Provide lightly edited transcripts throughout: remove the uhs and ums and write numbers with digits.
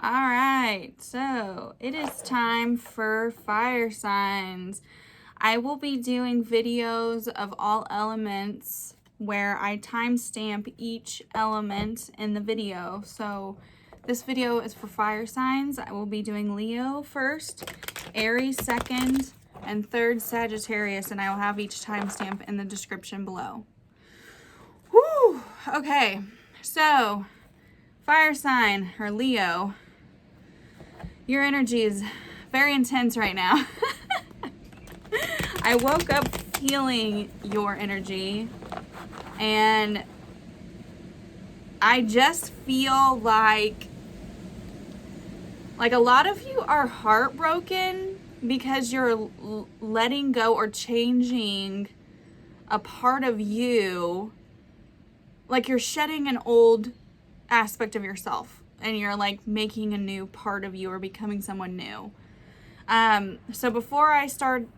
All right, so it is time for fire signs. I will be doing videos of all elements where I timestamp each element in the video. So this video is for fire signs. I will be doing Leo first, Aries second, and third Sagittarius, and I will have each timestamp in the description below. Whew, okay, so fire sign, or Leo, your energy is very intense right now. I woke up feeling your energy, and I just feel like a lot of you are heartbroken because you're letting go or changing a part of you. Like you're shedding an old aspect of yourself and you're like making a new part of you or becoming someone new. So before I start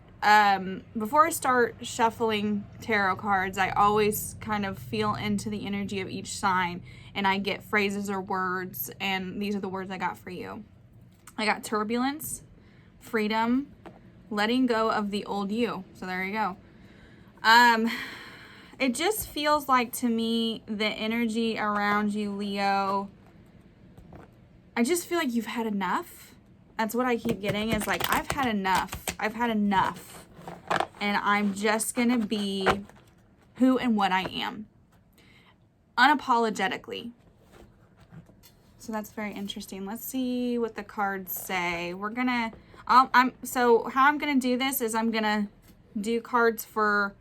shuffling tarot cards, I always kind of feel into the energy of each sign and I get phrases or words, and these are the words I got for you. I got turbulence, freedom, letting go of the old you. So there you go. It just feels like to me the energy around you, Leo, I just feel like you've had enough. That's what I keep getting, is like, I've had enough. I've had enough. And I'm just going to be who and what I am. Unapologetically. So that's very interesting. Let's see what the cards say. We're going to, so how I'm going to do this is I'm going to do cards for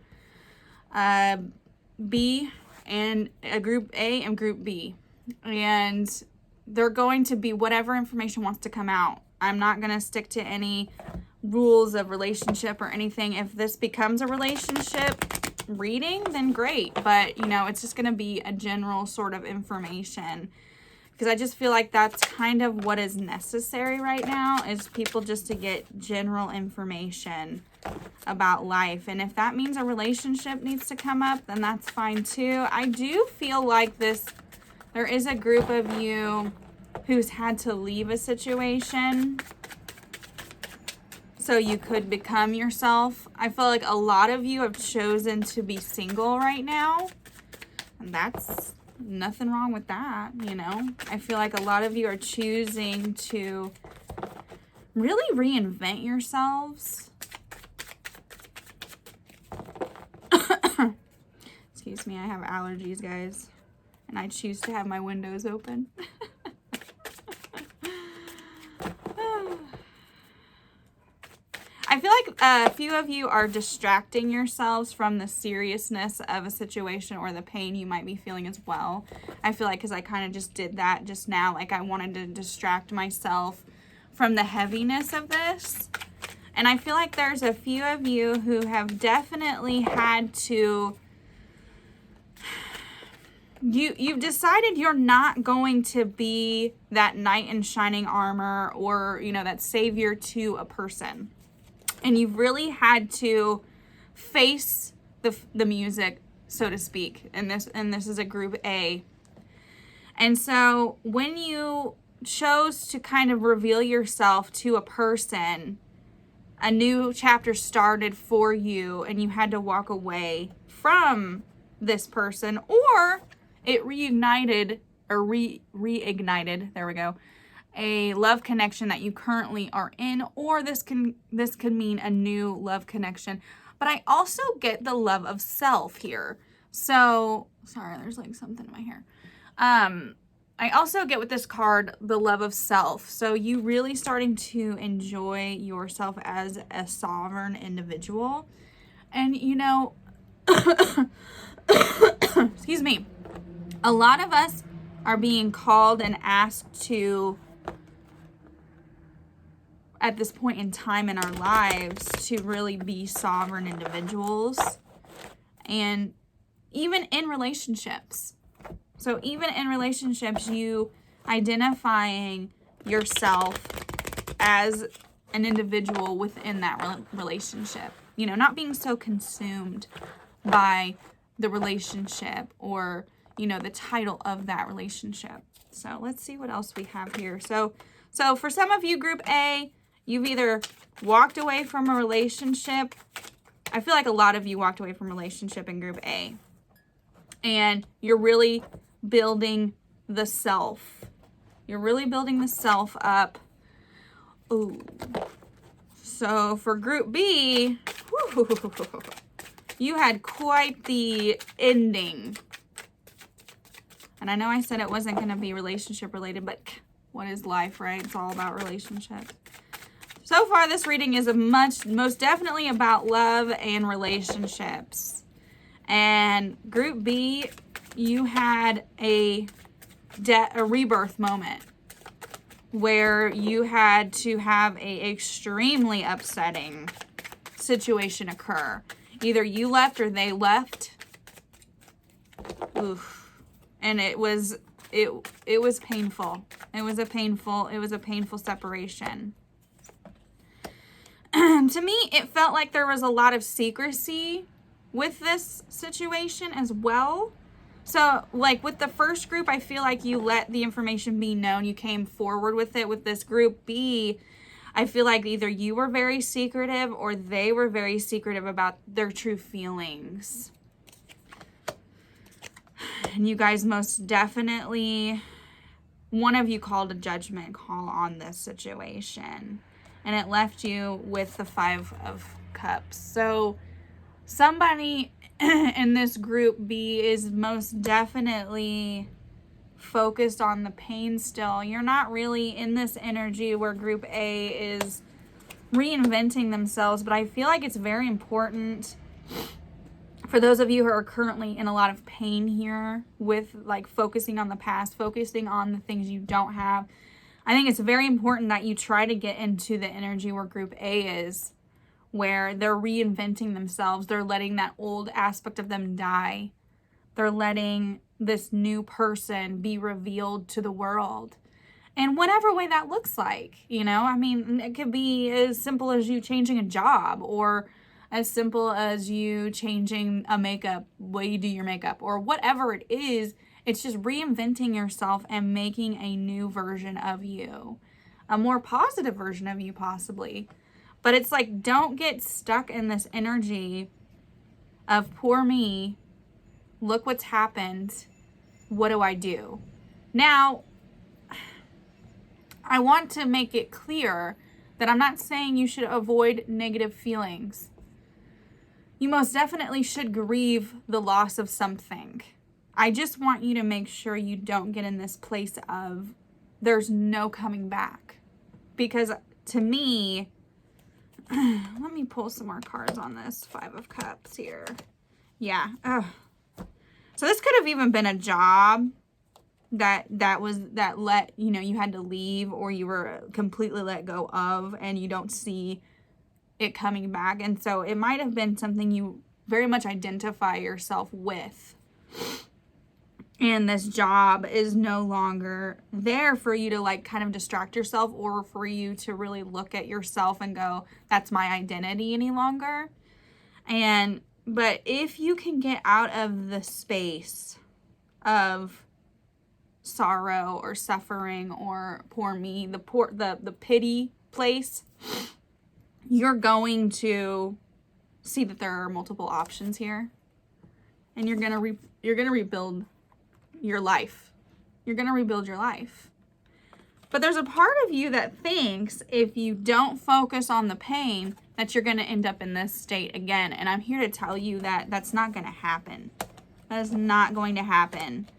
B and group A and group B. And they're going to be whatever information wants to come out. I'm not going to stick to any rules of relationship or anything. If this becomes a relationship reading, then great. But, you know, it's just going to be a general sort of information. Because I just feel like that's kind of what is necessary right now, is people just to get general information about life. And if that means a relationship needs to come up, then that's fine too. I do feel like there is a group of you who's had to leave a situation so you could become yourself. I feel like a lot of you have chosen to be single right now, and that's nothing wrong with that, you know. I feel like a lot of you are choosing to really reinvent yourselves. Excuse me, I have allergies, guys, and I choose to have my windows open. I feel like a few of you are distracting yourselves from the seriousness of a situation or the pain you might be feeling as well. I feel like, because I kind of just did that just now, like I wanted to distract myself from the heaviness of this. And I feel like there's a few of you who have definitely had to, you've decided you're not going to be that knight in shining armor or, you know, that savior to a person. And you've really had to face the music, so to speak. And this is a group A. And so when you chose to kind of reveal yourself to a person, a new chapter started for you and you had to walk away from this person, or it reignited, there we go, a love connection that you currently are in, or this could mean a new love connection. But I also get the love of self here. So, sorry, there's like something in my hair. I also get with this card the love of self. So you really starting to enjoy yourself as a sovereign individual. And, you know, excuse me, a lot of us are being called and asked to, at this point in time in our lives, to really be sovereign individuals. And even in relationships. So even in relationships, you identifying yourself as an individual within that relationship. You know, not being so consumed by the relationship or, you know, the title of that relationship. So let's see what else we have here. So for some of you, group A, you've either walked away from a relationship. I feel like a lot of you walked away from a relationship in group A. And you're really building the self. You're really building the self up. Ooh. So for group B, you had quite the ending. And I know I said it wasn't going to be relationship related, but what is life, right? It's all about relationships. So far, this reading is most definitely about love and relationships. And group B, you had a rebirth moment where you had to have a extremely upsetting situation occur. Either you left or they left. Oof. And it was painful. It was a painful separation. To me, it felt like there was a lot of secrecy with this situation as well. So, like with the first group, I feel like you let the information be known. You came forward with it. With this group B, I feel like either you were very secretive or they were very secretive about their true feelings. And you guys most definitely, one of you called a judgment call on this situation. And it left you with the 5 of Cups. So somebody in this group B is most definitely focused on the pain still. You're not really in this energy where group A is reinventing themselves. But I feel like it's very important for those of you who are currently in a lot of pain here with like focusing on the past, focusing on the things you don't have. I think it's very important that you try to get into the energy where group A is, where they're reinventing themselves. They're letting that old aspect of them die. They're letting this new person be revealed to the world. And whatever way that looks like, you know, I mean, it could be as simple as you changing a job, or as simple as you changing a makeup, way you do your makeup, or whatever it is. It's just reinventing yourself and making a new version of you, a more positive version of you possibly. But it's like, don't get stuck in this energy of poor me. Look what's happened. What do I do? Now, I want to make it clear that I'm not saying you should avoid negative feelings. You most definitely should grieve the loss of something. I just want you to make sure you don't get in this place of there's no coming back. Because to me, let me pull some more cards on this 5 of Cups here. Yeah. So this could have even been a job that let, you know, you had to leave, or you were completely let go of and you don't see it coming back. And so it might have been something you very much identify yourself with. And this job is no longer there for you to like kind of distract yourself, or for you to really look at yourself and go, that's my identity any longer. But if you can get out of the space of sorrow or suffering or poor me, the pity place, you're going to see that there are multiple options here, and you're gonna rebuild your life. You're gonna rebuild your life. But there's a part of you that thinks if you don't focus on the pain, that you're gonna end up in this state again. And I'm here to tell you that that's not gonna happen. That is not going to happen.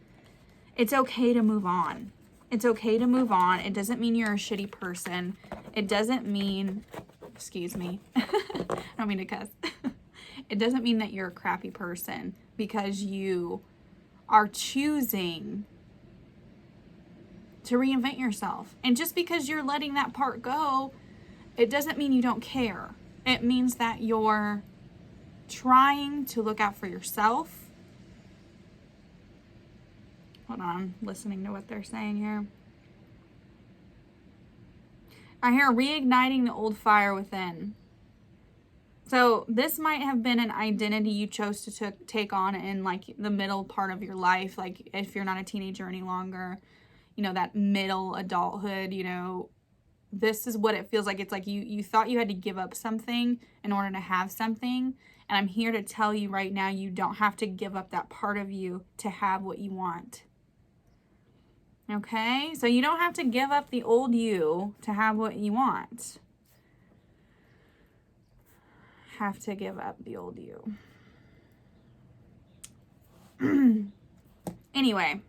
It's okay to move on. It's okay to move on. It doesn't mean you're a shitty person. It doesn't mean, excuse me, I don't mean to cuss. It doesn't mean that you're a crappy person because you are choosing to reinvent yourself. And just because you're letting that part go, it doesn't mean you don't care. It means that you're trying to look out for yourself. Hold on, I'm listening to what they're saying here. I hear reigniting the old fire within. So this might have been an identity you chose to take on in like the middle part of your life. Like if you're not a teenager any longer, you know, that middle adulthood, you know, this is what it feels like. It's like you thought you had to give up something in order to have something. And I'm here to tell you right now, you don't have to give up that part of you to have what you want. Okay? So you don't have to give up the old you to have what you want. Have to give up the old you. Anyway,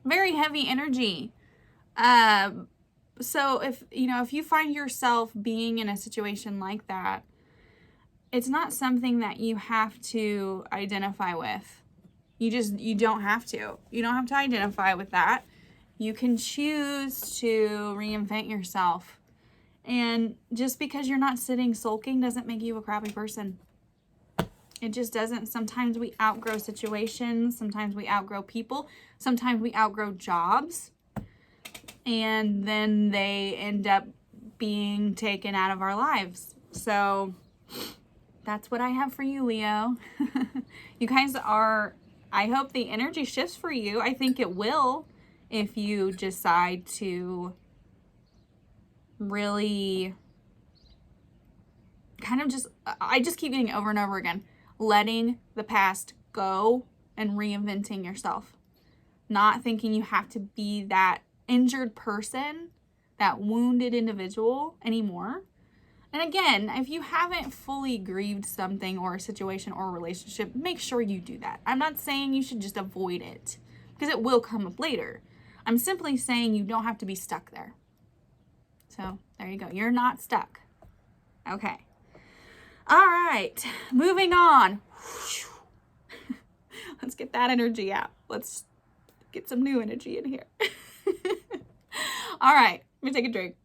very heavy energy. So if you find yourself being in a situation like that, it's not something that you have to identify with. You don't have to. You don't have to identify with that. You can choose to reinvent yourself. And just because you're not sitting sulking doesn't make you a crappy person. It just doesn't. Sometimes we outgrow situations. Sometimes we outgrow people. Sometimes we outgrow jobs. And then they end up being taken out of our lives. So that's what I have for you, Leo. You guys are, I hope the energy shifts for you. I think it will if you decide to really kind of I just keep getting over and over again, letting the past go and reinventing yourself. Not thinking you have to be that injured person, that wounded individual anymore. And again, if you haven't fully grieved something or a situation or a relationship, make sure you do that. I'm not saying you should just avoid it, because it will come up later. I'm simply saying you don't have to be stuck there. So there you go. You're not stuck. Okay. All right. Moving on. Let's get that energy out. Let's get some new energy in here. All right. Let me take a drink.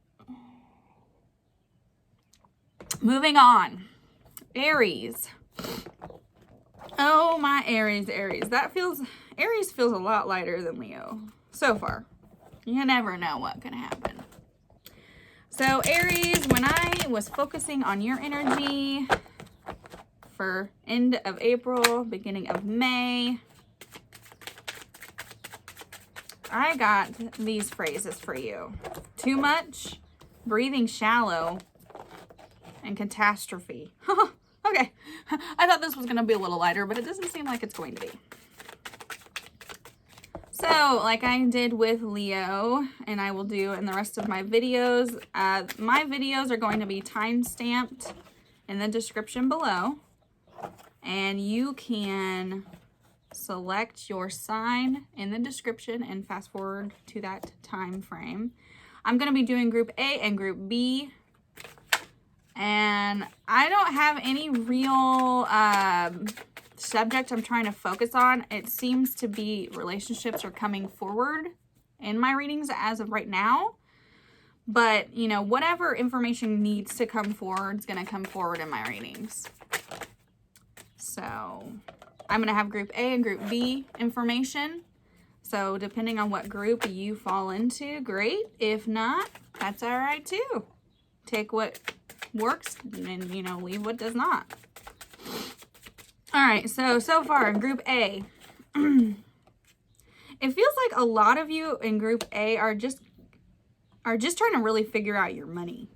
Moving on. Aries. Oh, my Aries. Aries feels a lot lighter than Leo so far. You never know what can happen. So Aries, when I was focusing on your energy for end of April, beginning of May, I got these phrases for you. Too much, breathing shallow, and catastrophe. Okay. I thought this was going to be a little lighter, but it doesn't seem like it's going to be. So, like I did with Leo, and I will do in the rest of my videos are going to be time-stamped in the description below. And you can select your sign in the description and fast forward to that time frame. I'm going to be doing Group A and Group B. And I don't have any real subject I'm trying to focus on. It seems to be relationships are coming forward in my readings as of right now. But, you know, whatever information needs to come forward is going to come forward in my readings. So I'm going to have Group A and Group B information. So depending on what group you fall into, great. If not, that's all right too. Take what works and, you know, leave what does not. All right, so far in Group A, it feels like a lot of you in Group A are just trying to really figure out your money,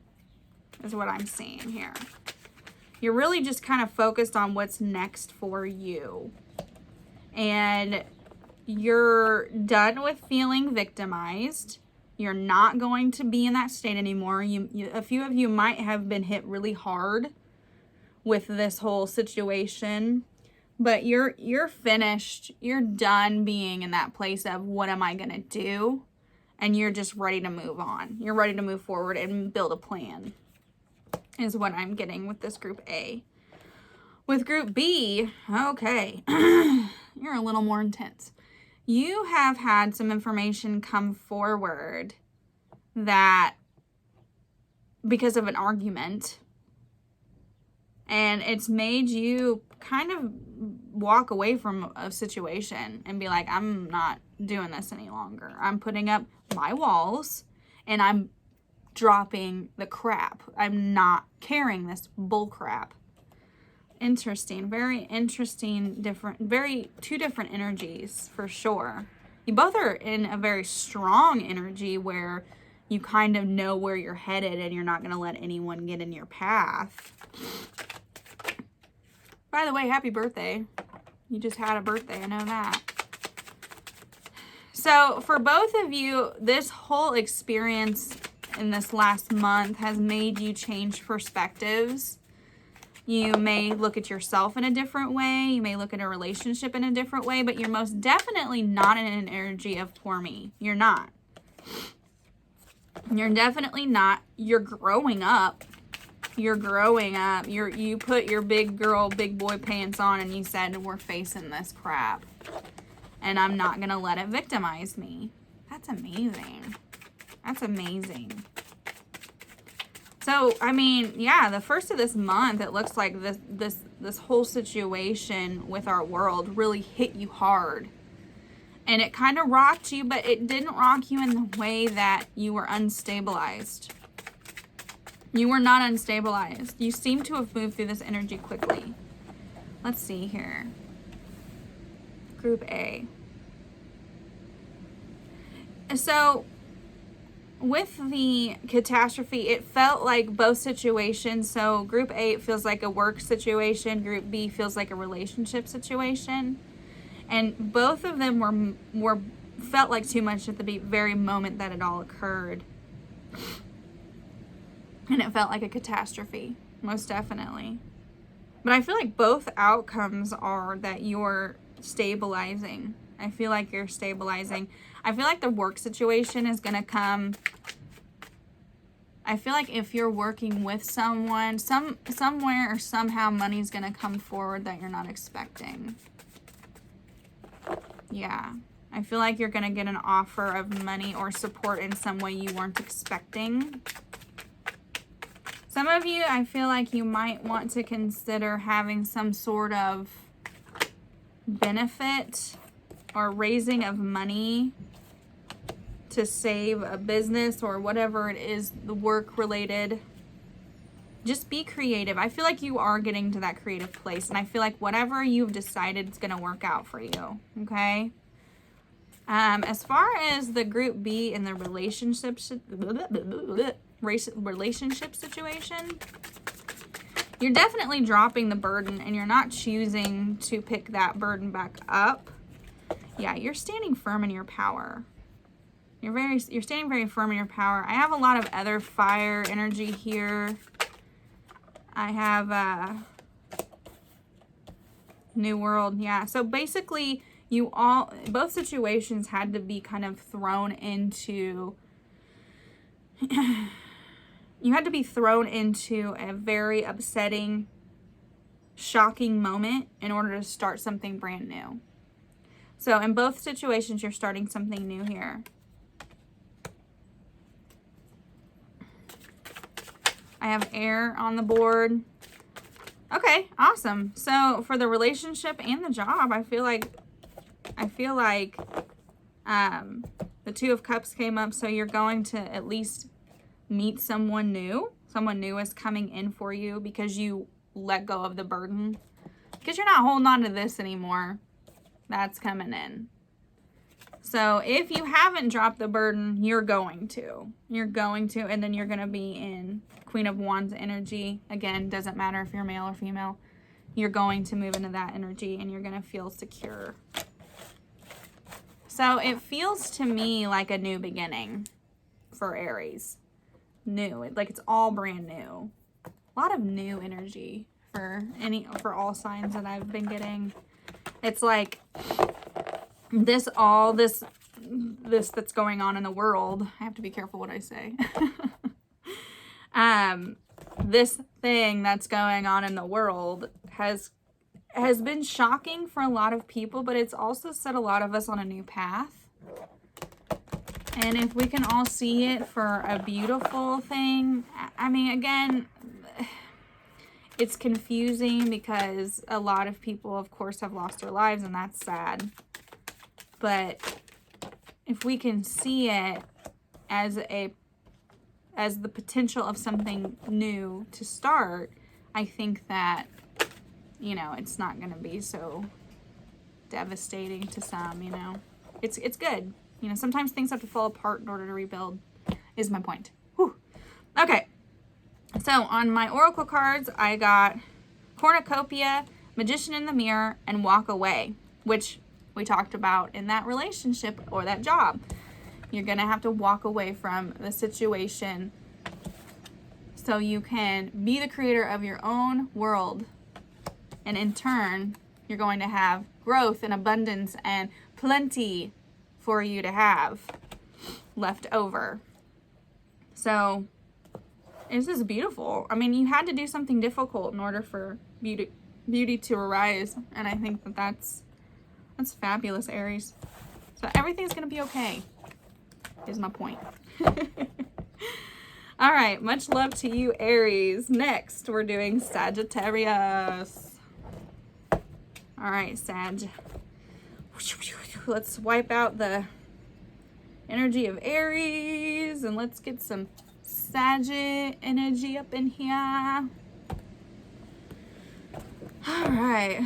is what I'm seeing here. You're really just kind of focused on what's next for you. And you're done with feeling victimized. You're not going to be in that state anymore. A few of you might have been hit really hard with this whole situation, but you're finished. You're done being in that place of what am I going to do? And you're just ready to move on. You're ready to move forward and build a plan, is what I'm getting with this Group A. With Group B, okay, you're a little more intense. You have had some information come forward that because of an argument, and it's made you kind of walk away from a situation and be like, I'm not doing this any longer. I'm putting up my walls and I'm dropping the crap. I'm not carrying this bull crap. Interesting. Very interesting, two different energies for sure. You both are in a very strong energy where you kind of know where you're headed and you're not going to let anyone get in your path. By the way, happy birthday. You just had a birthday, I know that. So for both of you, this whole experience in this last month has made you change perspectives. You may look at yourself in a different way. You may look at a relationship in a different way, but you're most definitely not in an energy of poor me. You're not. You're definitely not. You're growing up. You're growing up. You put your big girl, big boy pants on and you said, we're facing this crap. And I'm not going to let it victimize me. That's amazing. That's amazing. So, I mean, yeah, the first of this month, it looks like this whole situation with our world really hit you hard. And it kind of rocked you, but it didn't rock you in the way that you were unstabilized. You were not unstabilized. You seem to have moved through this energy quickly. Let's see here. Group A. So, with the catastrophe, it felt like both situations. So, Group A, it feels like a work situation. Group B feels like a relationship situation. And both of them were felt like too much at the very moment that it all occurred. And it felt like a catastrophe, most definitely. But I feel like both outcomes are that you're stabilizing. I feel like you're stabilizing. I feel like the work situation is going to come. I feel like if you're working with someone, somewhere or somehow money's going to come forward that you're not expecting. Yeah. I feel like you're going to get an offer of money or support in some way you weren't expecting. Some of you, I feel like you might want to consider having some sort of benefit or raising of money to save a business or whatever it is, the work related. Just be creative. I feel like you are getting to that creative place, and I feel like whatever you've decided is going to work out for you, okay? As far as the Group B and the relationship situation, you're definitely dropping the burden and you're not choosing to pick that burden back up. Yeah, you're standing firm in your power. You're standing very firm in your power. I have a lot of other fire energy here. I have New World. Yeah. So basically both situations had to be kind of thrown into you had to be thrown into a very upsetting, shocking moment in order to start something brand new. So in both situations, you're starting something new here. I have air on the board. Okay, awesome. So for the relationship and the job, I feel like the Two of Cups came up, so you're going to at least meet someone new. Someone new is coming in for you because you let go of the burden. Because you're not holding on to this anymore. That's coming in. So if you haven't dropped the burden, you're going to. And then you're going to be in Queen of Wands energy. Again, doesn't matter if you're male or female. You're going to move into that energy and you're going to feel secure. So it feels to me like a new beginning for Aries. New. Like it's all brand new. A lot of new energy for all signs that I've been getting. It's like this that's going on in the world. I have to be careful what I say. This thing that's going on in the world has been shocking for a lot of people, but it's also set a lot of us on a new path. And if we can all see it for a beautiful thing, I mean, again, it's confusing because a lot of people, of course, have lost their lives, and that's sad. But if we can see it as the potential of something new to start, I think that, it's not going to be so devastating to some, it's good. You know, sometimes things have to fall apart in order to rebuild, is my point. Whew. Okay, so on my oracle cards, I got Cornucopia, Magician in the Mirror, and Walk Away, which we talked about in that relationship or that job. You're going to have to walk away from the situation so you can be the creator of your own world. And in turn, you're going to have growth and abundance and plenty for you to have left over. So this is beautiful. I mean, you had to do something difficult in order for beauty to arise. And I think that that's fabulous, Aries. So everything's going to be okay, is my point. All right, much love to you, Aries. Next, we're doing Sagittarius. All right, Sag. Let's wipe out the energy of Aries and let's get some Sagitt energy up in here. All right,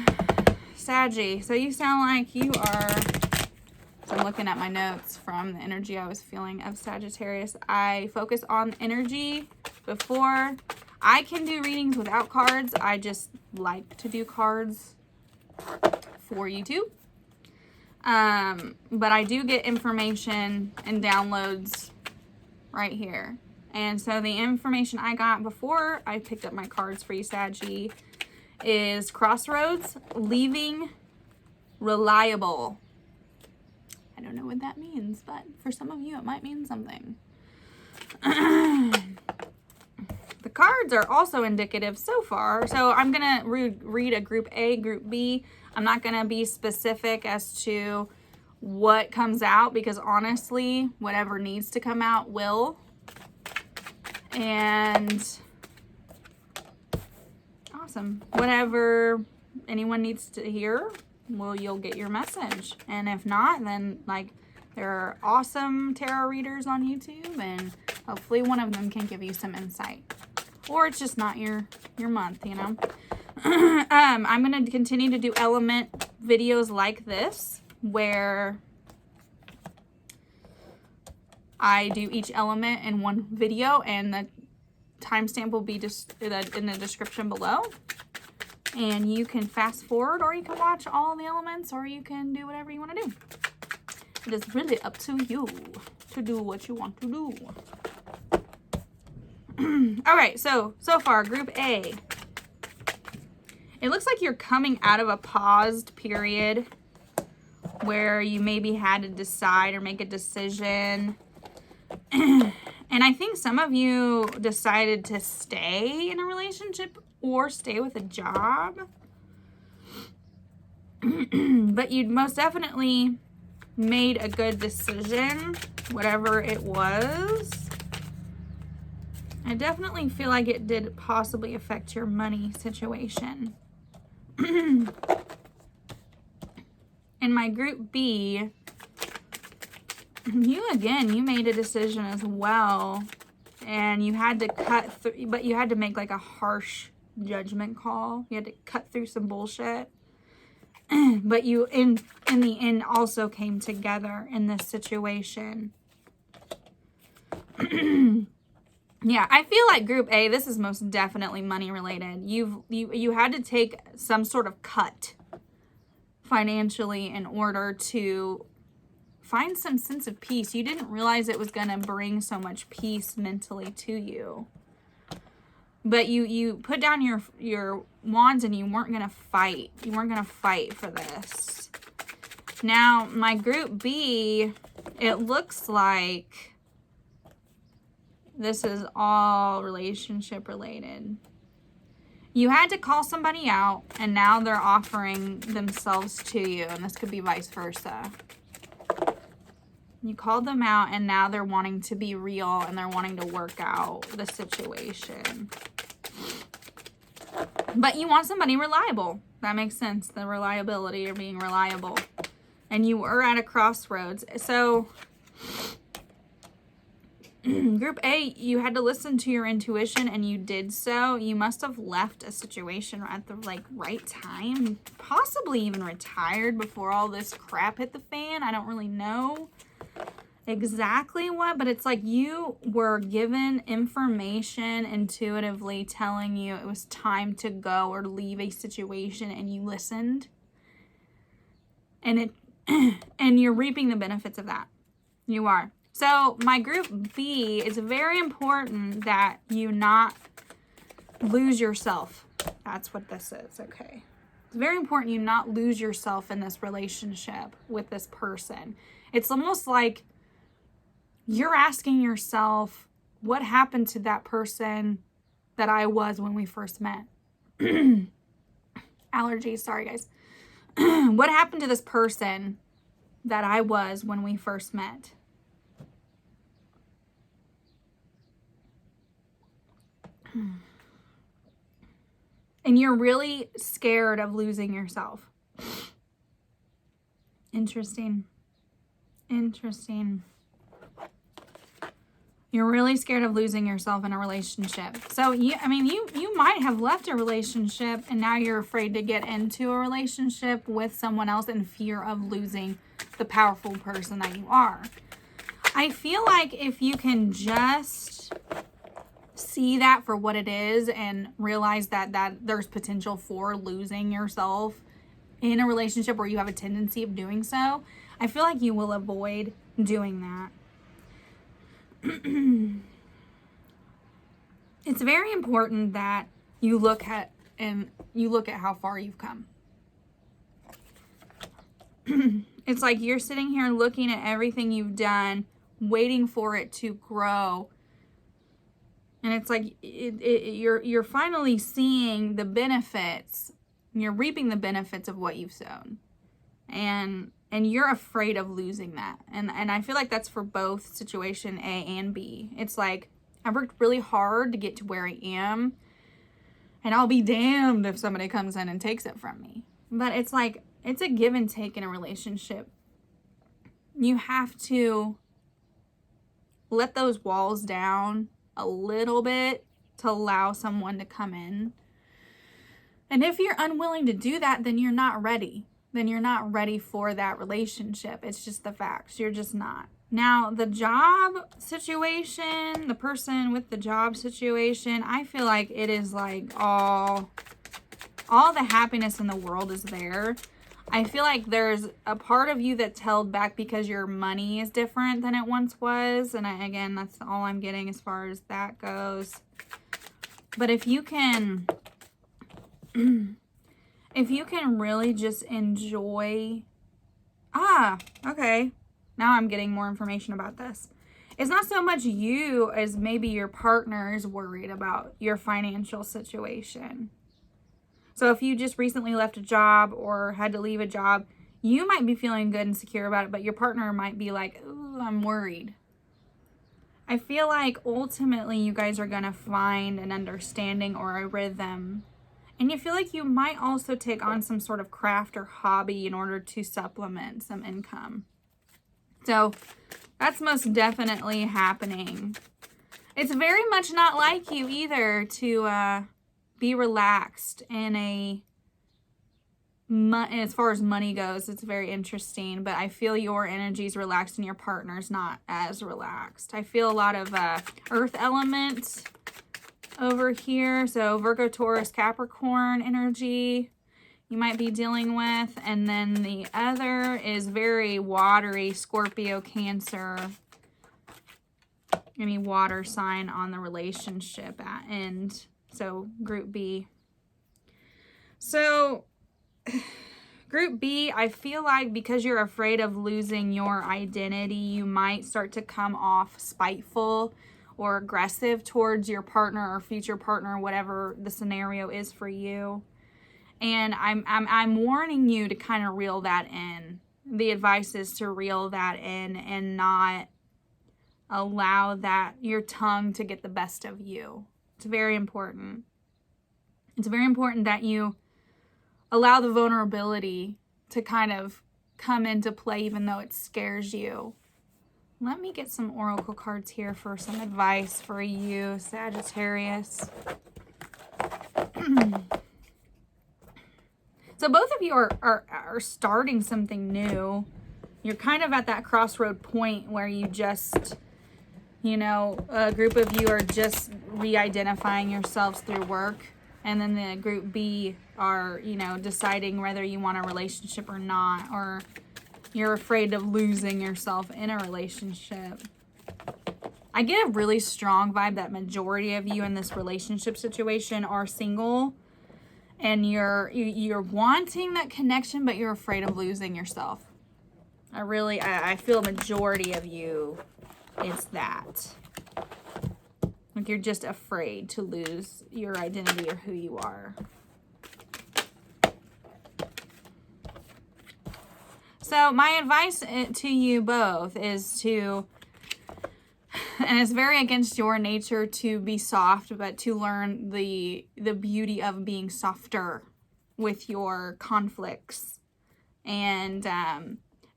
Saggy. So you sound like you are... So I'm looking at my notes from the energy I was feeling of Sagittarius. I focus on energy before. I can do readings without cards. I just like to do cards for you too. But I do get information and downloads right here. And so the information I got before I picked up my cards for you, Saggy, is crossroads, leaving, reliable. I don't know what that means, but for some of you, it might mean something. The cards are also indicative so far. So I'm going to read a group A, group B. I'm not going to be specific as to what comes out because honestly, whatever needs to come out will. And awesome. Whatever anyone needs to hear, well, you'll get your message. And if not, then like there are awesome tarot readers on YouTube and hopefully one of them can give you some insight. Or it's just not your month, you know. I'm going to continue to do element videos like this where I do each element in one video and the timestamp will be just in the description below. And you can fast forward or you can watch all the elements or you can do whatever you want to do. It is really up to you to do what you want to do. All right, so far, group A. It looks like you're coming out of a paused period where you maybe had to decide or make a decision. And I think some of you decided to stay in a relationship or stay with a job. But you most definitely made a good decision, whatever it was. I definitely feel like it did possibly affect your money situation. In my group B, you made a decision as well. And you had to cut through, but you had to make like a harsh judgment call. You had to cut through some bullshit. But you, in the end, also came together in this situation. Yeah, I feel like group A, this is most definitely money related. You had to take some sort of cut financially in order to find some sense of peace. You didn't realize it was going to bring so much peace mentally to you. But you put down your wands and you weren't going to fight. You weren't going to fight for this. Now, my group B, it looks like this is all relationship related. You had to call somebody out and now they're offering themselves to you, and this could be vice versa. You called them out and now they're wanting to be real and they're wanting to work out the situation. But you want somebody reliable. That makes sense. The reliability of being reliable. And you were at a crossroads. So Group A, you had to listen to your intuition and you did so. You must have left a situation at the right time, possibly even retired before all this crap hit the fan. I don't really know exactly what, but it's like you were given information intuitively telling you it was time to go or leave a situation, and you listened. And and you're reaping the benefits of that. You are. So my group B, it's very important that you not lose yourself. That's what this is, okay? It's very important you not lose yourself in this relationship with this person. It's almost like you're asking yourself, what happened to that person that I was when we first met? Allergies, sorry guys. What happened to this person that I was when we first met? And you're really scared of losing yourself. Interesting. You're really scared of losing yourself in a relationship. So you might have left a relationship and now you're afraid to get into a relationship with someone else in fear of losing the powerful person that you are. I feel like if you can just see that for what it is and realize that there's potential for losing yourself in a relationship where you have a tendency of doing so, I feel like you will avoid doing that. It's very important that you look at how far you've come. It's like you're sitting here looking at everything you've done, waiting for it to grow. And it's like you're finally seeing the benefits. You're reaping the benefits of what you've sown. And you're afraid of losing that. And I feel like that's for both situation A and B. It's like, I've worked really hard to get to where I am, and I'll be damned if somebody comes in and takes it from me. But it's like, it's a give and take in a relationship. You have to let those walls down a little bit to allow someone to come in. And if you're unwilling to do that, then you're not ready. Then you're not ready for that relationship. It's just the facts. You're just not. Now, the job situation, the person with the job situation, I feel like it is like all the happiness in the world is there. I feel like there's a part of you that's held back because your money is different than it once was. And again, that's all I'm getting as far as that goes. But if you can really just enjoy, okay, now I'm getting more information about this. It's not so much you as maybe your partner is worried about your financial situation. So if you just recently left a job or had to leave a job, you might be feeling good and secure about it, but your partner might be like, ooh, I'm worried. I feel like ultimately you guys are going to find an understanding or a rhythm. And you feel like you might also take on some sort of craft or hobby in order to supplement some income. So that's most definitely happening. It's very much not like you either to be relaxed in as far as money goes. It's very interesting, but I feel your energy is relaxed and your partner's not as relaxed. I feel a lot of earth element over here. So Virgo, Taurus, Capricorn energy you might be dealing with. And then the other is very watery, Scorpio, Cancer, any water sign on the relationship at end. So group B. So group B, I feel like because you're afraid of losing your identity, you might start to come off spiteful or aggressive towards your partner or future partner, whatever the scenario is for you. And I'm warning you to kind of reel that in. The advice is to reel that in and not allow that your tongue to get the best of you. It's very important. It's very important that you allow the vulnerability to kind of come into play even though it scares you. Let me get some oracle cards here for some advice for you, Sagittarius. So both of you are starting something new. You're kind of at that crossroad point where you just, you know, a group of you are just re-identifying yourselves through work. And then the group B are, you know, deciding whether you want a relationship or not, or you're afraid of losing yourself in a relationship. I get a really strong vibe that majority of you in this relationship situation are single, and you're wanting that connection, but you're afraid of losing yourself. I feel a majority of you, it's that. Like you're just afraid to lose your identity or who you are. So my advice to you both is to, and it's very against your nature to be soft, but to learn the beauty of being softer with your conflicts. And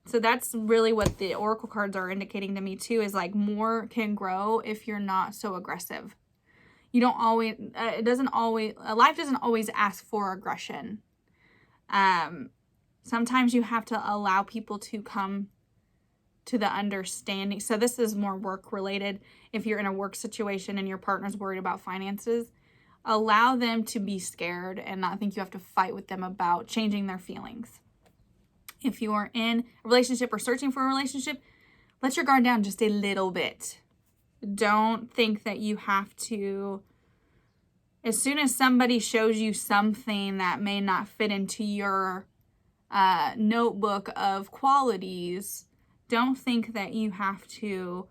so that's really what the oracle cards are indicating to me too, is like more can grow if you're not so aggressive. You don't always, life doesn't always ask for aggression. Sometimes you have to allow people to come to the understanding. So this is more work related. If you're in a work situation and your partner's worried about finances, allow them to be scared and not think you have to fight with them about changing their feelings. If you're in a relationship or searching for a relationship, let your guard down just a little bit. Don't think that you have to, as soon as somebody shows you something that may not fit into your notebook of qualities, don't think that you have to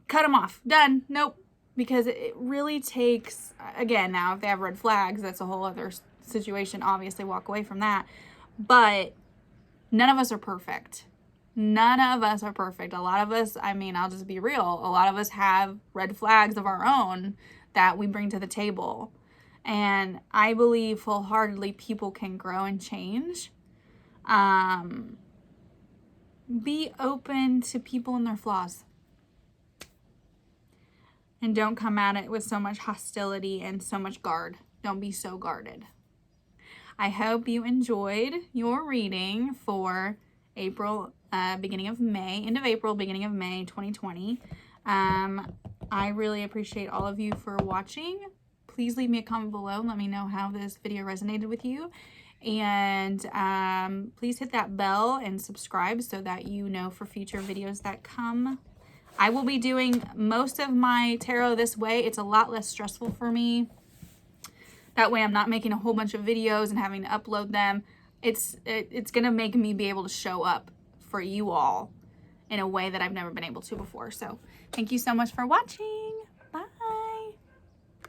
cut them off. Done. Nope. Because it really takes, again, now if they have red flags, that's a whole other situation. Obviously, walk away from that. But none of us are perfect. None of us are perfect. A lot of us, I mean, I'll just be real. A lot of us have red flags of our own that we bring to the table. And I believe full-heartedly people can grow and change. Be open to people and their flaws. And don't come at it with so much hostility and so much guard. Don't be so guarded. I hope you enjoyed your reading for April, beginning of May, end of April, beginning of May 2020. I really appreciate all of you for watching. Please leave me a comment below and let me know how this video resonated with you. And please hit that bell and subscribe so that you know for future videos that come. I will be doing most of my tarot this way. It's a lot less stressful for me. That way I'm not making a whole bunch of videos and having to upload them. It's going to make me be able to show up for you all in a way that I've never been able to before. So thank you so much for watching.